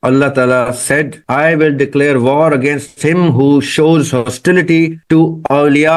Allah Ta'ala said, I will declare war against him who shows hostility to awliya.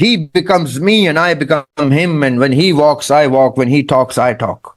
he becomes me and I become him, and when he walks I walk, when he talks I talk.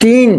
3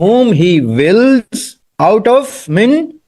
whom he wills, out of min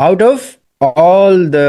out of all the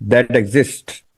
that exist,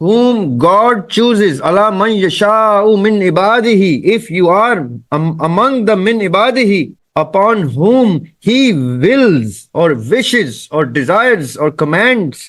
whom God chooses, ala man yasha'u min ibadihi, if you are among the min ibadihi, upon whom he wills or wishes or desires or commands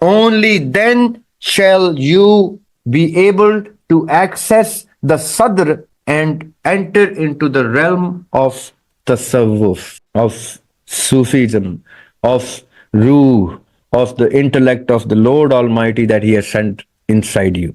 only then shall you be able to access the sadr and enter into the realm of tasawwuf, of Sufism, of ruh, of the intellect of the Lord Almighty that He has sent inside you.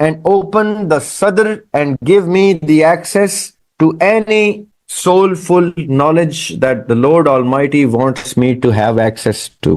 and open the sadr and give me the access to any soulful knowledge that the Lord Almighty wants me to have access to.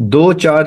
2-4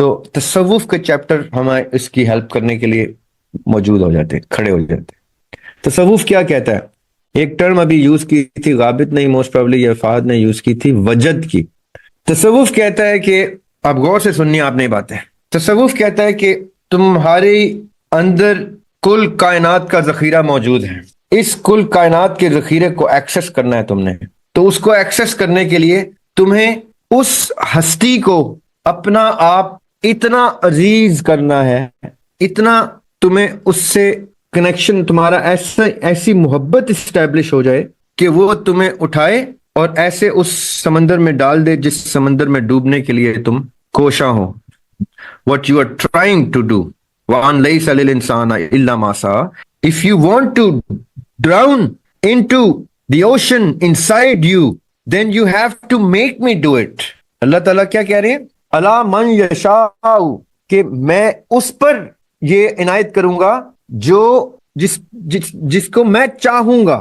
تو تصوف کے chapter ہمیں اس کی help کرنے کے لیے موجود ہو جاتے ہیں، کھڑے ہو جاتے ہیں۔ تصوف کیا کہتا ہے؟ ایک ٹرم ابھی یوز کی تھی، غابت نہیں، موسٹ پروبلی یہ فہد نے یوز کی تھی، وجد کی۔ تصوف کہتا ہے کہ، اب غور سے سننی آپ نے باتیں، تصوف کہتا ہے کہ تمہارے اندر کل کائنات کا ذخیرہ موجود ہے، اس کل کائنات کے ذخیرے کو ایکسس کرنا ہے تم نے، تو اس کو ایکسس کرنے کے لیے تمہیں اس ہستی کو اپنا آپ اتنا عزیز کرنا ہے، اتنا تمہیں اس سے کنیکشن، تمہارا ایسی محبت اسٹیبلش ہو جائے کہ وہ تمہیں اٹھائے اور ایسے اس سمندر میں ڈال دے جس سمندر میں ڈوبنے کے لیے تم کوشاں ہو۔ What you are trying to do. وَأَنْ لَيْسَ لِلْإِنسَانَ إِلَّا مَا سَعَى. If you want to drown into the ocean inside you, then you have to make me do it. اللہ تعالیٰ کیا کہہ رہے ہیں؟ الا من یشاء، کہ میں اس پر یہ عنایت کروں گا جو جس کو میں چاہوں گا۔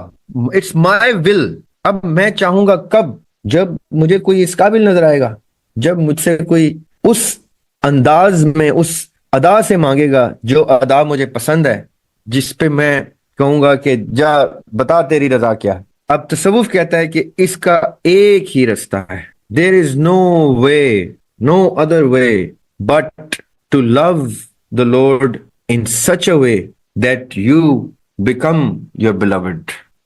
اٹس مائی ول۔ اب میں چاہوں گا کب؟ جب مجھے کوئی اس قابل نظر آئے گا، جب مجھ سے کوئی اس انداز میں، اس ادا سے مانگے گا جو ادا مجھے پسند ہے، جس پہ میں کہوں گا کہ جا بتا تیری رضا کیا۔ اب تصوف کہتا ہے کہ اس کا ایک ہی رستہ ہے، there is no way, no other way but to love the lord in such a way that you become your beloved۔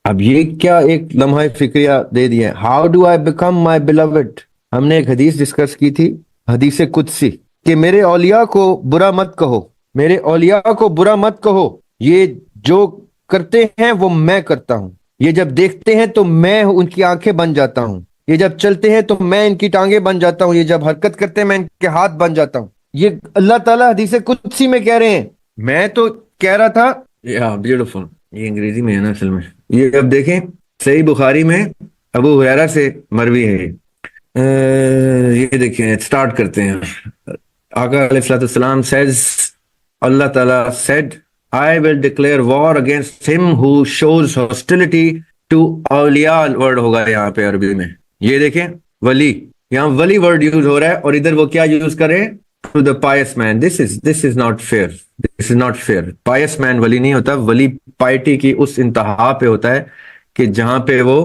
اب یہ کیا ایک لمحہ فکریہ دے دیا ہے، how do I become my beloved۔ ہم نے ایک حدیث ڈسکس کی تھی، حدیث قدسی، کہ میرے اولیاء کو برا مت کہو، میرے اولیاء کو برا مت کہو، یہ جو کرتے ہیں وہ میں کرتا ہوں، یہ جب دیکھتے ہیں تو میں ان کی آنکھیں بن جاتا ہوں، یہ جب چلتے ہیں تو میں ان کی ٹانگیں بن جاتا ہوں، یہ جب حرکت کرتے ہیں میں ان کے ہاتھ بن جاتا ہوں۔ یہ اللہ تعالیٰ حدیث قدسی میں کہہ رہے ہیں۔ میں تو کہہ رہا تھا، بیوٹیفل، یہ انگریزی میں ہے نا اصل میں، یہ اب دیکھیں صحیح بخاری میں ابو ہریرہ سے مروی ہے، یہ دیکھیں، سٹارٹ کرتے ہیں۔ آقا علیہ الصلوۃ والسلام says، اللہ تعالیٰ said I will declare war against him who shows hostility to اولیاء، ورڈ ہوگا یہاں پہ عربی میں، یہ دیکھیں ولی، یہاں ولی ورڈ یوز ہو رہا ہے، اور ادھر وہ کیا یوز کریں؟ to the pious man. This is not fair. This is not fair. pious man ولی نہیں ہوتا، ولی پائٹی کی اس انتہا پہ ہوتا ہے کہ جہاں پہ وہ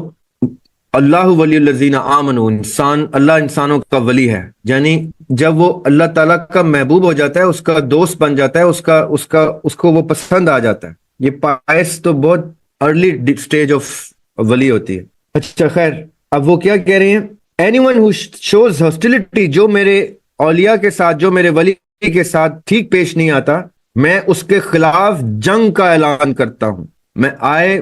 اللہ ولی الذین آمنوا، انسان، اللہ انسانوں کا ولی ہے، یعنی جب وہ اللہ تعالیٰ کا محبوب ہو جاتا ہے، اس کا دوست بن جاتا ہے، اس کو وہ پسند آ جاتا ہے۔ یہ پائس تو بہت ارلی سٹیج آف ولی ہوتی ہے۔ اچھا خیر، اب وہ کیا کہہ رہے ہیں؟ anyone who shows hostility، جو میرے اولیاء کے ساتھ، جو میرے ولی کے ساتھ ٹھیک پیش نہیں آتا، میں اس کے خلاف جنگ کا اعلان کرتا ہوں، میں I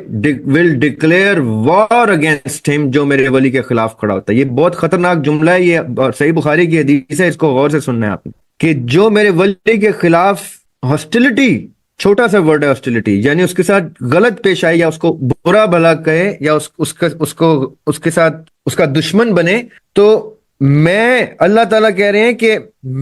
will declare war against him، جو میرے ولی کے خلاف کھڑا ہوتا ہے۔ یہ بہت خطرناک جملہ ہے، یہ صحیح بخاری کی حدیث ہے، اس کو غور سے سننا ہے آپ نے، کہ جو میرے ولی کے خلاف ہاسٹیلٹی، چھوٹا سا ورڈ ہے ہاسٹیلٹی، یعنی اس کے ساتھ غلط پیش آئے یا اس کو برا بھلا کہے یا اس کے ساتھ اس کا دشمن بنے، تو میں، اللہ تعالیٰ کہہ رہے ہیں کہ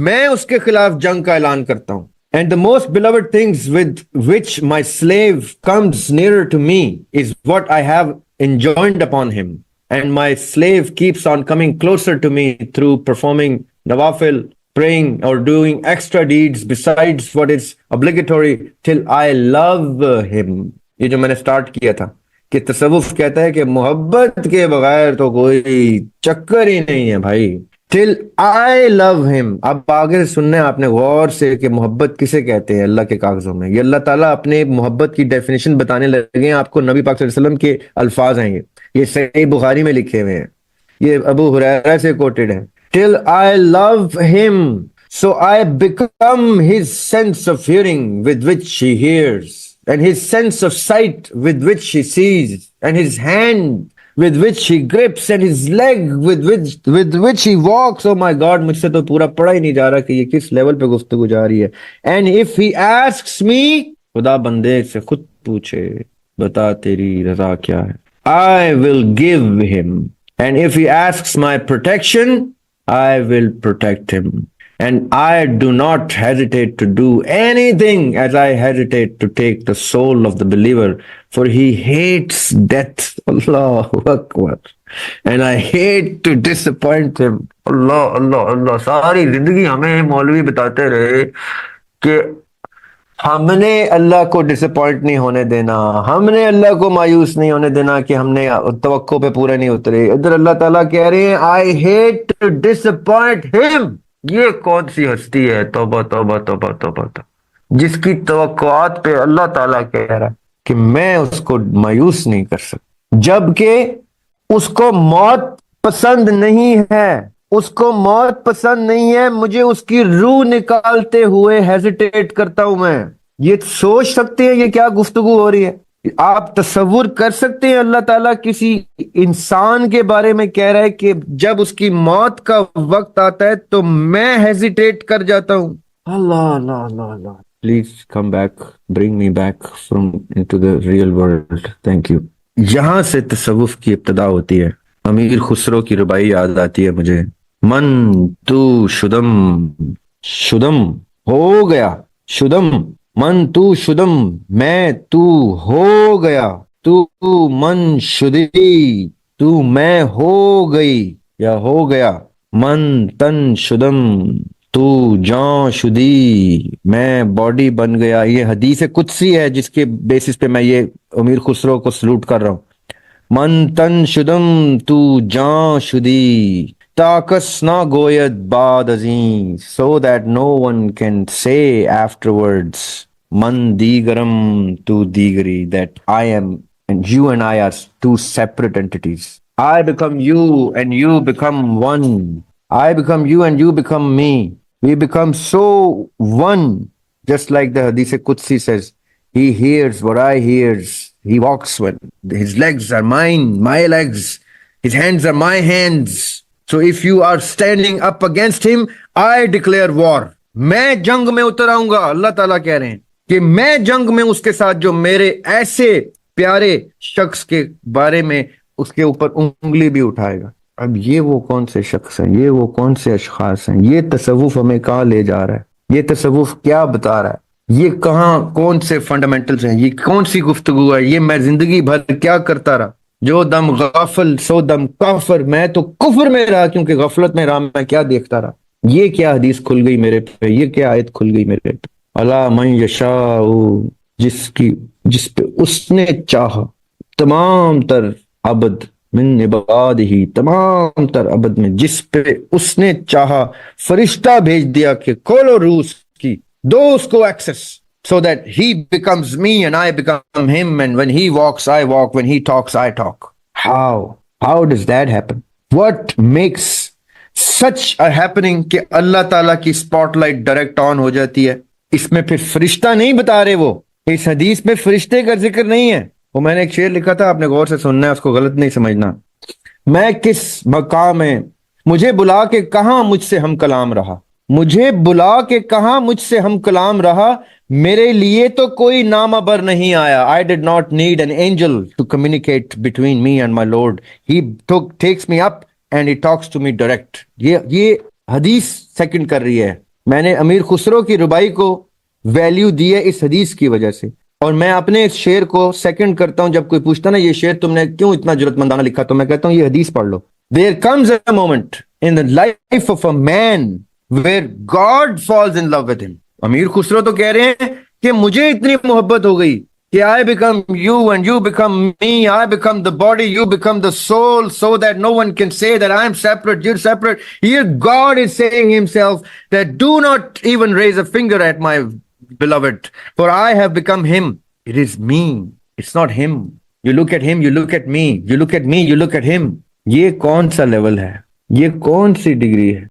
میں اس کے خلاف جنگ کا اعلان کرتا ہوں۔ And the most beloved things with which my slave comes nearer to me is what I have enjoined upon him. And my slave keeps on coming closer to me through performing nawafil, praying or doing extra deeds besides what is obligatory till I love him. یہ جو میں نے start کیا تھا کہ تصوف کہتا ہے کہ محبت کے بغیر تو کوئی چکر ہی نہیں ہے بھائی، till I love him۔ اب آگے سننے آپ نے غور سے کہ محبت کسے کہتے ہیں اللہ کے کاغذوں میں۔ یہ اللہ تعالیٰ اپنے محبت کی ڈیفینیشن بتانے لگے ہیں آپ کو، نبی پاک صلی اللہ علیہ وسلم کے الفاظ ہیں، یہ صحیح بخاری میں لکھے ہوئے ہیں، یہ ابو ہریرہ سے کوٹڈ ہے۔ till I love him so I become his sense of hearing with which he hears, and his sense of sight with which he sees, and his hand with which he grips, and his leg with which he walks۔ oh my God، مجھ سے تو پورا پڑھا ہی نہیں جا رہا کہ یہ کس لیول پہ گفتگو جا رہی ہے۔ and if he asks me، خدا بندے سے خود پوچھے بتا تیری رضا کیا ہے، I will give him، and if he asks my protection I will protect him، and I do not hesitate to do anything as I hesitate to take the soul of the believer, for he hates death۔ Allahu Akbar، and I hate to disappoint him اللہ اللہ اللہ، ساری زندگی ہمیں مولوی بتاتے رہے کہ ہم نے اللہ کو ڈس اپوائنٹ نہیں ہونے دینا، ہم نے اللہ کو مایوس نہیں ہونے دینا کہ ہم نے توقع پہ پورے نہیں اترے. ادھر اللہ تعالیٰ کہہ رہے ہیں آئی ہیٹ ٹو ڈس اپوائنٹ ہم. یہ کون سی ہستی ہے، توبہ توبہ توبہ توبہ توبہ، جس کی توقعات پہ اللہ تعالیٰ کہہ رہا ہے کہ میں اس کو مایوس نہیں کر سکتا، جبکہ اس کو موت پسند نہیں ہے، اس کو موت پسند نہیں ہے. مجھے اس کی روح نکالتے ہوئے ہیزیٹیٹ کرتا ہوں میں. یہ سوچ سکتے ہیں یہ کیا گفتگو ہو رہی ہے؟ آپ تصور کر سکتے ہیں اللہ تعالیٰ کسی انسان کے بارے میں کہہ رہا ہے کہ جب اس کی موت کا وقت آتا ہے تو میں ہیزیٹیٹ کر جاتا ہوں. Allah Allah Allah Allah, please come back, bring me back from into the real world. Thank you. یہاں سے تصوف کی ابتدا ہوتی ہے. امیر خسرو کی ربائی یاد آتی ہے مجھے. من تو شدم، شدم ہو گیا، شدم من تو شدم، میں تو ہو گیا، تو من شدی، تو میں ہو گئی یا ہو گیا. من تن شدم، تو جان شدی، میں باڈی بن گیا. یہ حدیث قدسی ہے جس کے بیسس پہ میں یہ امیر خسرو کو سلوٹ کر رہا ہوں. من تن شدم، تو جان شدی، تاکس نہ گوید بعد ازیں، so that no one can say afterwards من دیگرم تو دیگری, that I am and you and I are two separate entities. I become you and you become one. I become you and you become me. We become so one, just like the Hadith Qudsi says, he hears what I hears. He walks when his legs are mine, my legs. His hands are my hands. So if you are standing up against him, I declare war. میں جنگ میں اتر آؤں گا. اللہ تعالیٰ کہہ رہے ہیں کہ میں جنگ میں اس کے ساتھ جو میرے ایسے پیارے شخص کے بارے میں اس کے اوپر انگلی بھی اٹھائے گا. اب یہ وہ کون سے شخص ہیں، یہ وہ کون سے اشخاص ہیں؟ یہ تصوف ہمیں کہاں لے جا رہا ہے؟ یہ تصوف کیا بتا رہا ہے؟ یہ کہاں کون سے فنڈامنٹلز ہیں؟ یہ کون سی گفتگو ہے؟ یہ میں زندگی بھر کیا کرتا رہا؟ جو دم غافل سو دم کافر. میں تو کفر میں رہا کیونکہ غفلت میں رہا. میں کیا دیکھتا رہا؟ یہ کیا حدیث کھل گئی میرے پہ، یہ کیا آیت کھل گئی میرے پہ. الا من یشاء، جس پہ اس نے چاہا، تمام تر عبد من عبادہ، تمام تر عبد میں جس پہ اس نے چاہا فرشتہ بھیج دیا کہ کھولو روح کی، دو اس کو Axis, so that he becomes me and I become him, and when he walks I walk, when he talks I talk. How does that happen? What makes such a happening کہ اللہ تعالیٰ کی سپاٹ لائٹ ڈائریکٹ آن ہو جاتی ہے؟ اس میں پھر فرشتہ نہیں بتا رہے، وہ اس حدیث میں فرشتے کا ذکر نہیں ہے. وہ میں نے ایک شعر لکھا تھا، آپ نے غور سے سننا ہے، اس کو غلط نہیں سمجھنا. میں کس مقام میں، مجھے بلا کے کہاں مجھ سے ہم کلام رہا، مجھے بلا کے کہاں مجھ سے ہم کلام رہا، میرے لیے تو کوئی نامہ بر نہیں آیا. I did not need an angel to communicate between me and my Lord. He takes me up and he talks to me direct. یہ حدیث سیکنڈ کر رہی ہے. میں نے امیر خسرو کی ربائی کو ویلیو دی ہے اس حدیث کی وجہ سے، اور میں اپنے اس شعر کو سیکنڈ کرتا ہوں. جب کوئی پوچھتا نا یہ شعر تم نے کیوں اتنا جرأت مندانہ لکھا، تو میں کہتا ہوں یہ حدیث پڑھ لو. There comes a moment in the life of a man where God falls in love with him. امیر خسرو تو کہہ رہے ہیں کہ مجھے اتنی محبت ہو گئی کہ I become you and you become me, I become the body, you become the soul, so that no one can say that I am separate, you're separate. Here God is saying himself that do not even raise a finger at my beloved, for I have become him. It is me, it's not him. You look at him, you look at me, you look at me, you look at him. یہ کون سا level ہے؟ یہ کون سی degree ہے؟